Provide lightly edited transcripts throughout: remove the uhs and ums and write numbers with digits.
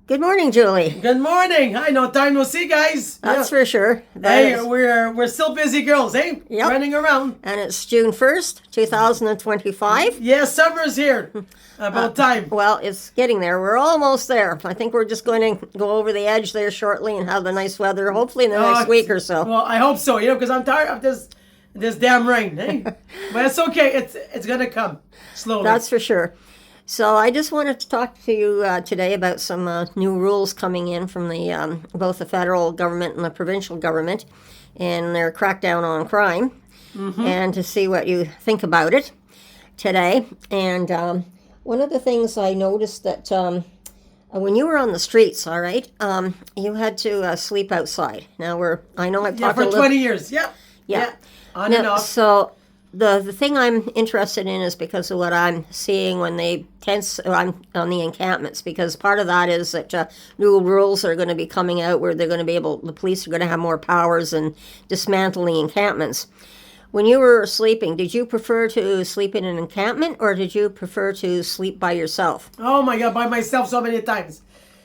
Good morning, Julie. Good morning. Hi, no time no see, guys. That's for sure. We're still busy girls, eh? Yep. Running around. And it's June 1st, 2025. Yeah, summer's here. About time. Well, it's getting there. We're almost there. I think we're just going to go over the edge there shortly and have the nice weather, hopefully in the next week or so. Well, I hope so, because I'm tired of this damn rain, eh? But it's okay. It's going to come slowly. That's for sure. So I just wanted to talk to you today about some new rules coming in from the both the federal government and the provincial government and their crackdown on crime, and to see what you think about it today. And one of the things I noticed that when you were on the streets, all right, you had to sleep outside. Now I know I've talked for 20 years. Yep. Yeah. On and off. So the thing I'm interested in is because of what I'm seeing when I'm on the encampments, because part of that is that new rules are going to be coming out where they're going to be the police are going to have more powers in dismantling encampments. When you were sleeping, did you prefer to sleep in an encampment or did you prefer to sleep by yourself? Oh my God, by myself so many times.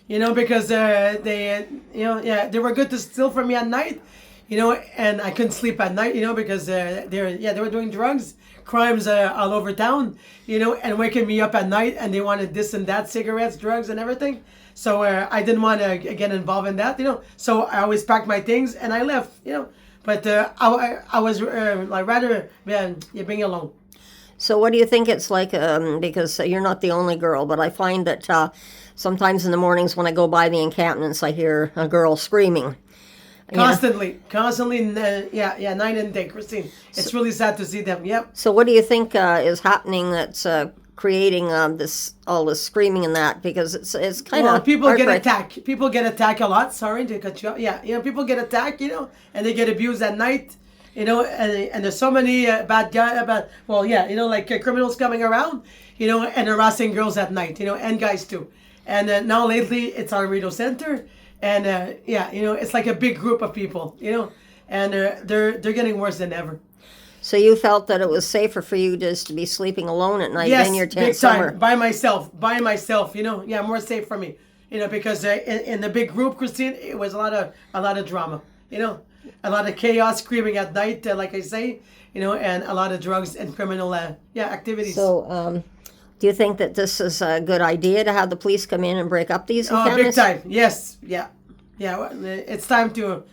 Because they were good to steal from me at night. And I couldn't sleep at night, because they were doing drugs, crimes all over town, and waking me up at night, and they wanted this and that, cigarettes, drugs, and everything. So I didn't want to get involved in that, So I always packed my things and I left, But I was rather being alone. So what do you think it's like? Because you're not the only girl, but I find that sometimes in the mornings when I go by the encampments, I hear a girl screaming. Constantly, night and day, Christine. It's really sad to see them. Yep. So, what do you think is happening that's creating all this screaming and that? Because it's kind of people get attacked. People get attacked a lot. Sorry to cut you off. Yeah, people get attacked. And they get abused at night. And there's so many bad guys. Like criminals coming around. And harassing girls at night. And guys too. And now lately, it's our Rideau Center. And it's like a big group of people, and they're getting worse than ever. So you felt that it was safer for you just to be sleeping alone at night in your tent big somewhere? Time, by myself, more safe for me, because in the big group, Christine, it was a lot of drama, a lot of chaos, screaming at night, like I say, and a lot of drugs and criminal activities. So do you think that this is a good idea to have the police come in and break up these encampments? Oh, big time. Yes. Yeah. It's time to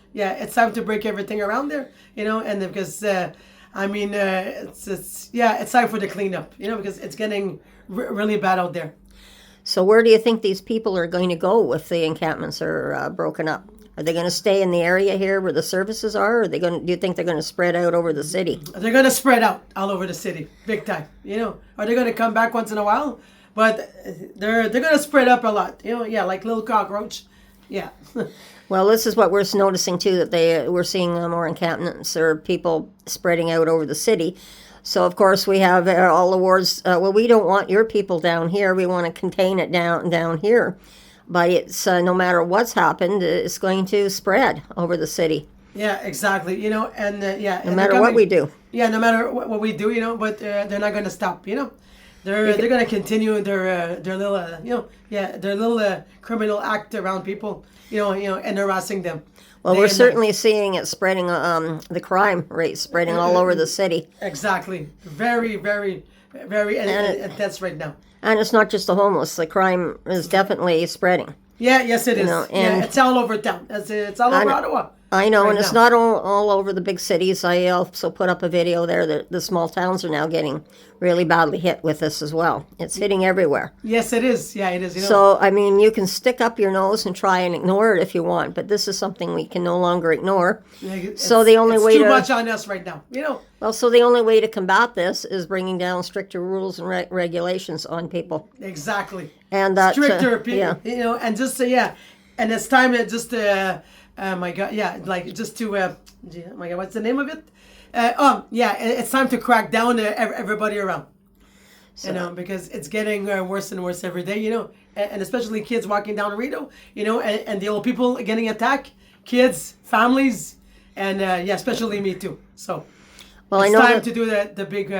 break everything around there, and because it's time for the cleanup, because it's getting really bad out there. So where do you think these people are going to go if the encampments are broken up? Are they going to stay in the area here where the services are, or do you think they're going to spread out over the city? They're going to spread out all over the city, big time. Are they going to come back once in a while? But they're going to spread up a lot. Like little cockroach. Yeah. Well, this is what we're noticing too, that we're seeing more encampments or people spreading out over the city. So of course we have all the wards. We don't want your people down here. We want to contain it down here. But it's no matter what's happened, it's going to spread over the city. Yeah, exactly. No matter what we do. Yeah, no matter what we do, but they're not going to stop. They're going to continue their little criminal act around people. And harassing them. Well, we're certainly seeing it spreading. The crime rate spreading all over the city. Exactly. Very, very, very intense right now. And it's not just the homeless. The crime is definitely spreading. Yeah, yes it is. It's all over town. It's all over Ottawa. I know, and it's not all over the big cities. I also put up a video there that the small towns are now getting really badly hit with this as well. It's hitting everywhere. Yes, it is. Yeah, it is. So, you can stick up your nose and try and ignore it if you want, but this is something we can no longer ignore. So the only way too much on us right now, Well, so the only way to combat this is bringing down stricter rules and regulations on people. Exactly. And that stricter people, and just and it's time to just oh my God, just to oh my God, what's the name of it? It's time to crack down everybody around. Because it's getting worse and worse every day, and especially kids walking down Rideau, and the old people getting attacked, kids, families, and especially me too. So, it's time to do the big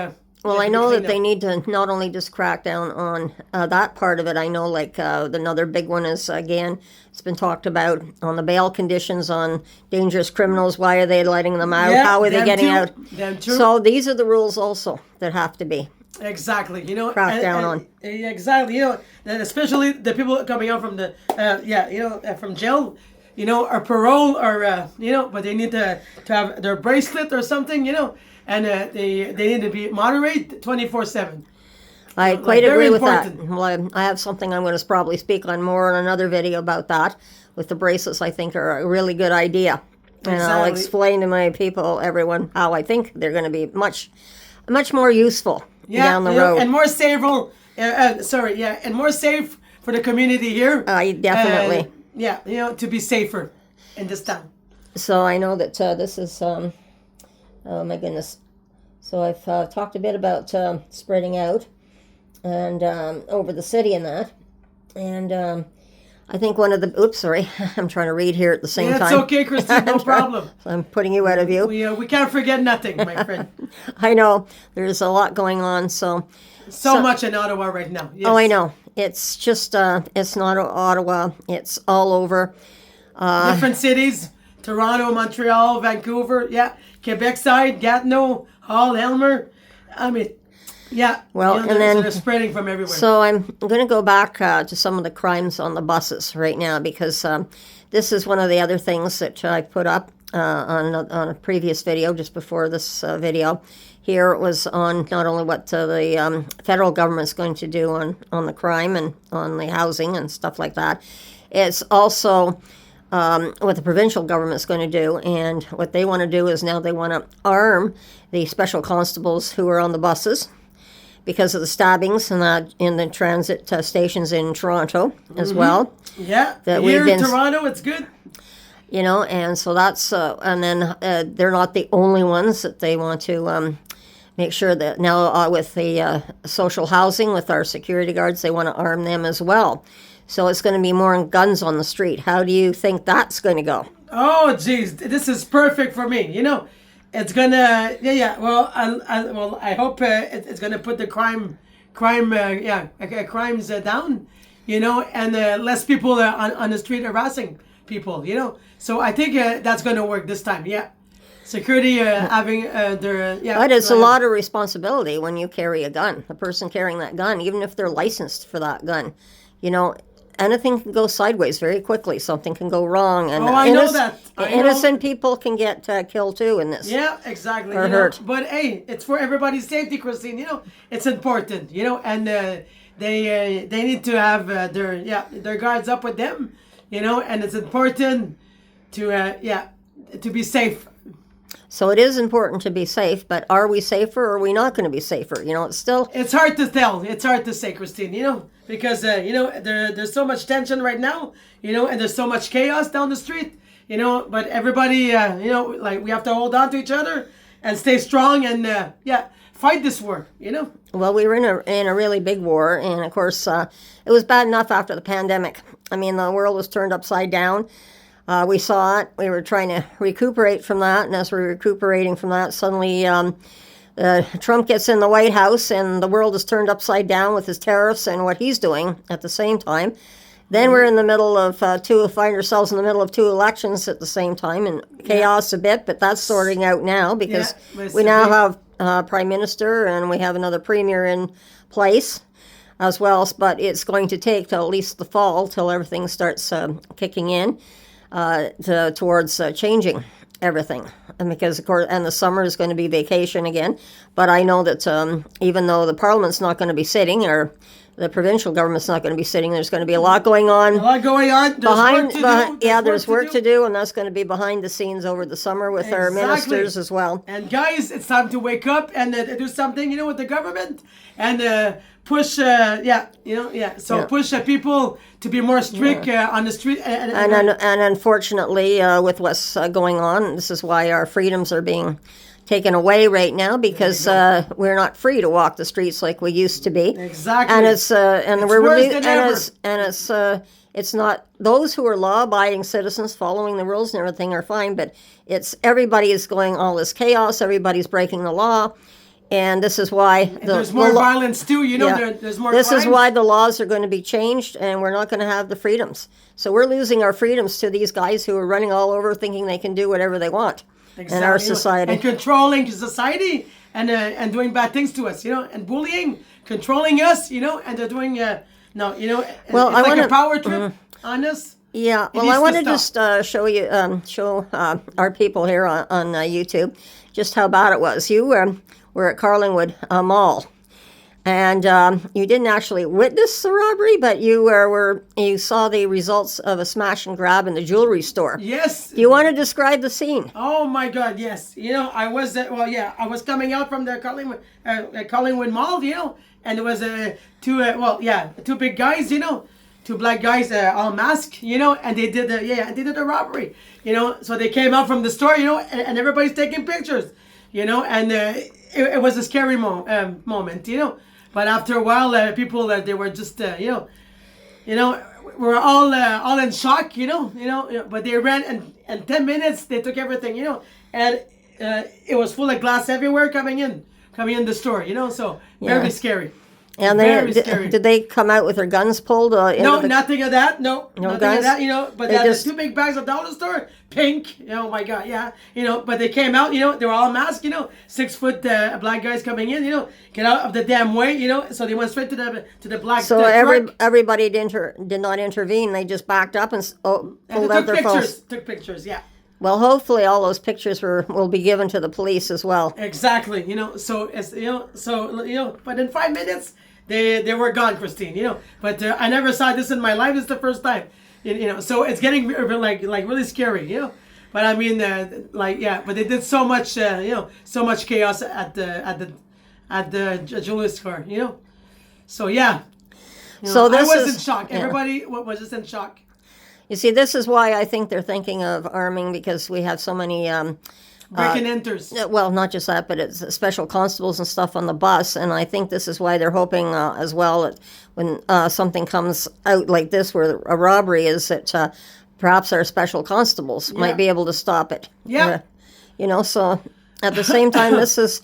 Well, Yeah, I to be know that cleaned they up. need to not only just crack down on that part of it. I know, like, another big one is, again, it's been talked about on the bail conditions on dangerous criminals. Why are they letting them out? Yeah, How are they them getting too. out? Them too. So these are the rules also that have to be. Exactly, you know, Crack down on. exactly, you know, and especially the people coming out from the, from jail, you know, or parole, or you know, but they need to have their bracelet or something, you know, and they need to be moderate 24/7. I Like, quite very agree with important. that. Well, I have something I'm going to probably speak on more in another video about that. With the bracelets, I think are a really good idea, and I'll Exactly. explain to my people, everyone, how I think they're going to be much more useful down the you know, road. and more safe. And more safe for the community here. Definitely. Yeah, you know, to be safer in this town. So I know that this is, oh my goodness. So I've talked a bit about spreading out and over the city and that. And I think one of the, oops, sorry, I'm trying to read here at the same Yeah, it's time. okay, Christine, no problem. I'm putting you out of view. We can't forget nothing, my friend. I know there's a lot going on. So, So much in Ottawa right now. Yes. oh, I know. It's just, it's not Ottawa. It's all over. Different cities: Toronto, Montreal, Vancouver. Yeah, Quebec side, Gatineau, Hull, Elmer. I mean, yeah. Well, you know, and then- they're spreading from everywhere. So I'm going to go back to some of the crimes on the buses right now because this is one of the other things that I put up on a previous video just before this video. Here it was on not only what the federal government's going to do on the crime and on the housing and stuff like that. It's also what the provincial government's going to do, and what they want to do is now they want to arm the special constables who are on the buses because of the stabbings and that in the transit stations in Toronto as well. yeah, that here we've in been- Toronto, it's good. You know, and so that's and then they're not the only ones that they want to make sure that now with the social housing with our security guards, they want to arm them as well. So it's going to be more guns on the street. How do you think that's going to go? Oh, geez, this is perfect for me. You know, it's gonna, Well, I hope it's gonna put the crimes down. You know, and less people on the street harassing people. You know, so I think that's gonna work this time. Yeah, security having their But it's a lot of responsibility when you carry a gun. The person carrying that gun, even if they're licensed for that gun, you know, anything can go sideways very quickly. Something can go wrong, and Oh, I know that. I know. innocent people can get killed too in this. Yeah, exactly. Or you know. hurt. But hey, it's for everybody's safety, Christine. You know, it's important. You know, and they need to have their guards up with them. You know, and it's important to be safe. So it is important to be safe, but are we safer or are we not going to be safer? You know, it's still It's hard to tell. It's hard to say, Christine. You know, because you know there's so much tension right now. You know, and there's so much chaos down the street. You know, but everybody, you know, like we have to hold on to each other and stay strong and fight this war. You know. well, we were in a really big war, and of course, it was bad enough after the pandemic. I mean, the world was turned upside down. We saw it. We were trying to recuperate from that, and as we're recuperating from that, suddenly Trump gets in the White House, and the world is turned upside down with his tariffs and what he's doing at the same time. Then we're in the middle of find ourselves in the middle of two elections at the same time, and chaos a bit, but that's sorting out now because but it's we now okay. have prime minister and we have another premier in place as well. But it's going to take till at least the fall till everything starts kicking in towards changing everything. And because of course, and the summer is going to be vacation again. But I know that even though the Parliament's not going to be sitting, or the provincial government's not going to be sitting, there's going to be a lot going on. A lot going on. There's work to do. There's work to do, and that's going to be behind the scenes over the summer with our Exactly. ministers as well. And guys, it's time to wake up and do something, you know, with the government and push, So Yeah. push people to be more strict on the street. And unfortunately, with what's going on, this is why our freedoms are being taken away right now, because we're not free to walk the streets like we used to be. Exactly. And it's we're worse really than ever. it's not those who are law-abiding citizens following the rules and everything are fine, but it's everybody is going all this chaos. Everybody's breaking the law. and this is why There's more violence too. You know, Yeah. there's more. This is crimes. why the laws are going to be changed, and we're not going to have the freedoms. So we're losing our freedoms to these guys who are running all over, thinking they can do whatever they want in our society. And controlling society and doing bad things to us. You know, and bullying, controlling us. You know, and they're doing no. You know, Well, it's I like wanna- a power trip on us. Yeah, well, needs I to want to stop. just show our people here on YouTube just how bad it was. You were at Carlingwood Mall, and you didn't actually witness the robbery, but you saw the results of a smash and grab in the jewelry store. Yes. Do you want to describe the scene? Oh my God! Yes, you know I was I was coming out from the Collingwood Mall, you know, and there was two big guys, you know, two black guys all masked, you know, and they did a robbery, you know. So they came out from the store, you know, and everybody's taking pictures, you know, and it was a scary moment, you know. But after a while, people they were just you know, we're all in shock, you know. But they ran, and in 10 minutes they took everything, you know, and it was full of glass everywhere coming in the store, you know. So very Yeah. scary. And Very scary. did they come out with their guns pulled? No, nothing of that. No, nothing guns? of that. You know, but They the just- two big bags of dollar store, pink. Oh my God, yeah. You know, but they came out. You know, they were all masked. You know, 6 foot black guys coming in. You know, get out of the damn way. You know, so they went straight to the black. So truck. everybody did not intervene. They just backed up and And pulled they out took their pictures. phones. Took pictures. Yeah. Well, hopefully all those pictures will be given to the police as well. Exactly. You know, so it's but in 5 minutes they were gone, Christine. You know, but I never saw this in my life. This is the first time. You know, so it's getting like really scary. You know, but I mean, but they did so much. So much chaos at the jewelry store. You know, so yeah. You So know, I this was is- in shock. yeah. Everybody was just in shock. You see, this is why I think they're thinking of arming, because we have so many. Break and enters. Well, not just that, but it's special constables and stuff on the bus, and I think this is why they're hoping as well that when something comes out like this, where a robbery is, that perhaps our special constables might be able to stop it. Yeah. You know, so at the same time, this is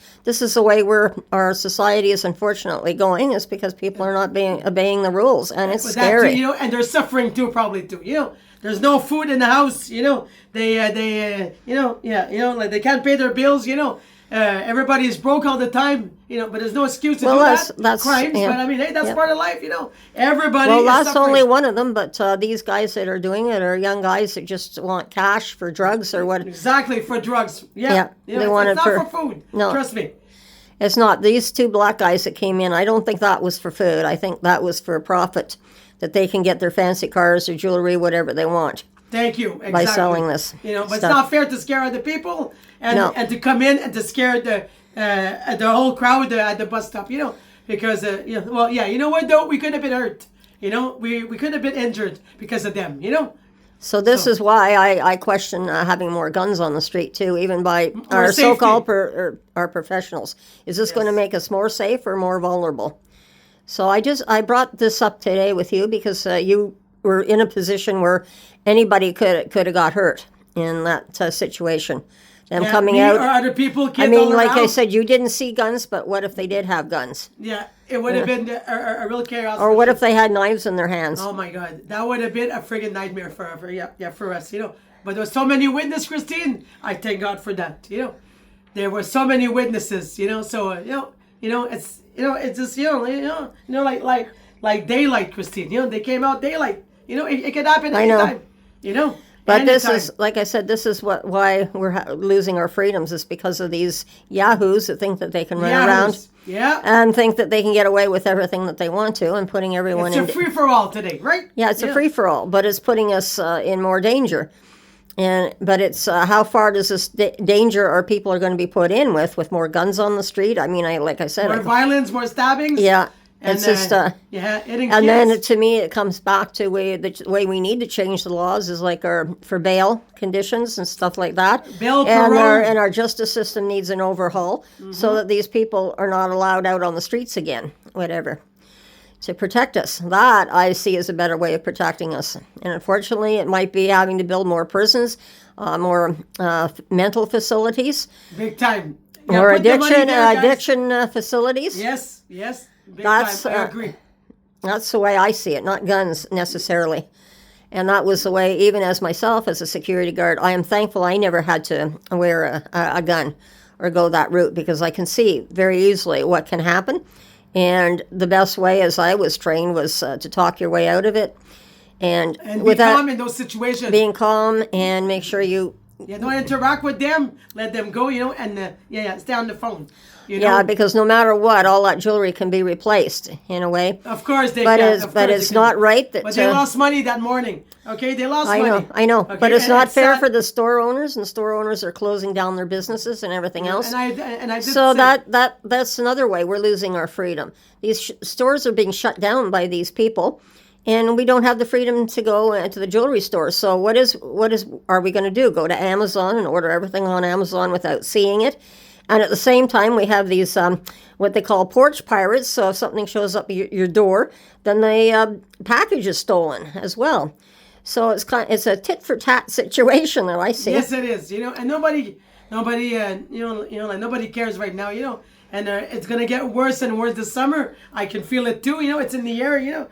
the way our society is unfortunately going, is because people are not obeying the rules, and it's But scary. that too, you know, and they're suffering too, probably too. You know, there's no food in the house. You know, like they can't pay their bills. You know, everybody's broke all the time. You know, but there's no excuse to Well, do that's crimes. yeah. But I mean, hey, that's Yeah. part of life. You know, everybody. Well, is that's suffering. only one of them, but these guys that are doing it are young guys that just want cash for drugs or what. Exactly for drugs. Yeah, Yeah, You know, they it's, want it's it not for- for food. No. Trust me. It's not. These two black guys that came in, I don't think that was for food. I think that was for profit, that they can get their fancy cars or jewelry, whatever they want. Thank you. Exactly. By selling this You know, but stuff. it's not fair to scare other people and No. and to come in and to scare the whole crowd at the bus stop. You know, because you know what though, we could have been hurt. You know, we could have been injured because of them. You know. So this is why I question having more guns on the street too, even by our safety. so-called our professionals. Is this going to make us more safe or more vulnerable? So I brought this up today with you because you were in a position where anybody could have got hurt in that situation. Them Yeah, coming me out. or other people. Kids I mean, all like I around. said, you didn't see guns, but what if they did have guns? Yeah, it would have been a real chaos. Or for what sure. if they had knives in their hands? Oh my God, that would have been a friggin' nightmare for for us, you know. But there were so many witnesses, Christine. I thank God for that, you know. There were so many witnesses, you know. So it's just like daylight, Christine. You know, they came out daylight. You know, it could happen I know. anytime. You know. But this anytime. is, like I said, this is why we're losing our freedoms, is because of these yahoos that think that they can run around Yahoos. Yeah. and think that they can get away with everything that they want to, and putting everyone It's in. a free for all today, right? Yeah, it's a free for all, but it's putting us in more danger. But it's how far does this danger our people are going to be put in with more guns on the street? I mean, like I said, More violence, more stabbings. yeah, And, it's just. hitting And then kids. to me, it comes back to the way we need to change the laws is like for bail conditions and stuff like that. Bail, and parole. our justice system needs an overhaul so that these people are not allowed out on the streets again, whatever, to protect us. That I see as a better way of protecting us. And unfortunately, it might be having to build more prisons, more mental facilities. Big time. Yeah, or put the money addiction there, guys. addiction facilities. Yes, yes. Big That's, time. I agree. That's the way I see it, not guns necessarily. And that was the way, even as myself as a security guard, I am thankful I never had to wear a gun or go that route, because I can see very easily what can happen. And the best way, as I was trained, was to talk your way out of it. And And be without calm in those situations. being calm and make sure you, Yeah, don't interact with them. Let them go, and stay on the phone. You know? yeah, because no matter what, all that jewelry can be replaced in a way. Of course they But can. it's, of but course it's they can. not right that But they lost money that morning. Okay, they lost money. I know, Okay? but it's and not fair sad. for the store owners, and store owners are closing down their businesses and everything else. And I did So say, that's another way we're losing our freedom. These stores are being shut down by these people, and we don't have the freedom to go to the jewelry store. So what are we going to do? Go to Amazon and order everything on Amazon without seeing it? And at the same time, we have these what they call porch pirates. So if something shows up your door, then the package is stolen as well. So it's a tit for tat situation that I see. yes, it is. And nobody, like nobody cares right now. And it's gonna get worse and worse this summer. I can feel it too. It's in the air.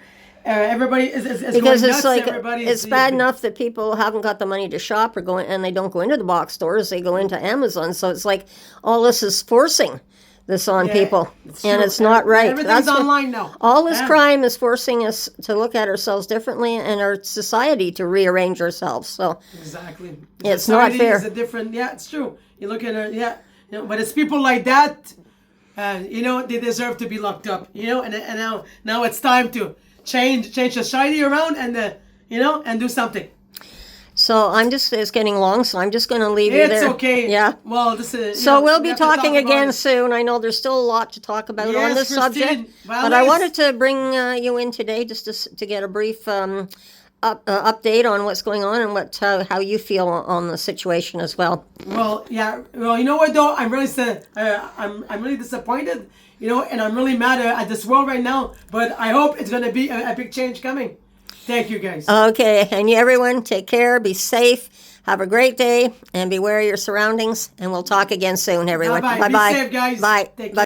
Everybody is Because going it's nuts. like Everybody's, it's bad enough that people haven't got the money to shop and they don't go into the box stores, they go into Amazon. So it's like all this is forcing this on Yeah, people, it's and true. it's not right. Everything's what- online now. All this Yeah. crime is forcing us to look at ourselves differently and our society to rearrange ourselves. So Exactly. It's not Society fair. is a different. Yeah, it's true. You look at it. Yeah. But it's people like that. They deserve to be locked up. And now it's time to change society around and do something. it's getting long, so I'm just going to leave you there. It's okay. Yeah. Well, this is. So we'll we be have to talk talking about again it. soon. I know there's still a lot to talk about on Yes, this Christine. subject, Well, but I let's- wanted to bring you in today just to get a brief update on what's going on and how you feel on the situation as well. Well, yeah. Well, you know what though? I'm really I'm really disappointed. And I'm really mad at this world right now. But I hope it's gonna be a big change coming. Thank you, guys. Okay, and you everyone, take care, be safe, have a great day, and beware of your surroundings. And we'll talk again soon, everyone. Bye-bye. Be Bye-bye. safe, guys. Bye. Take care. Bye.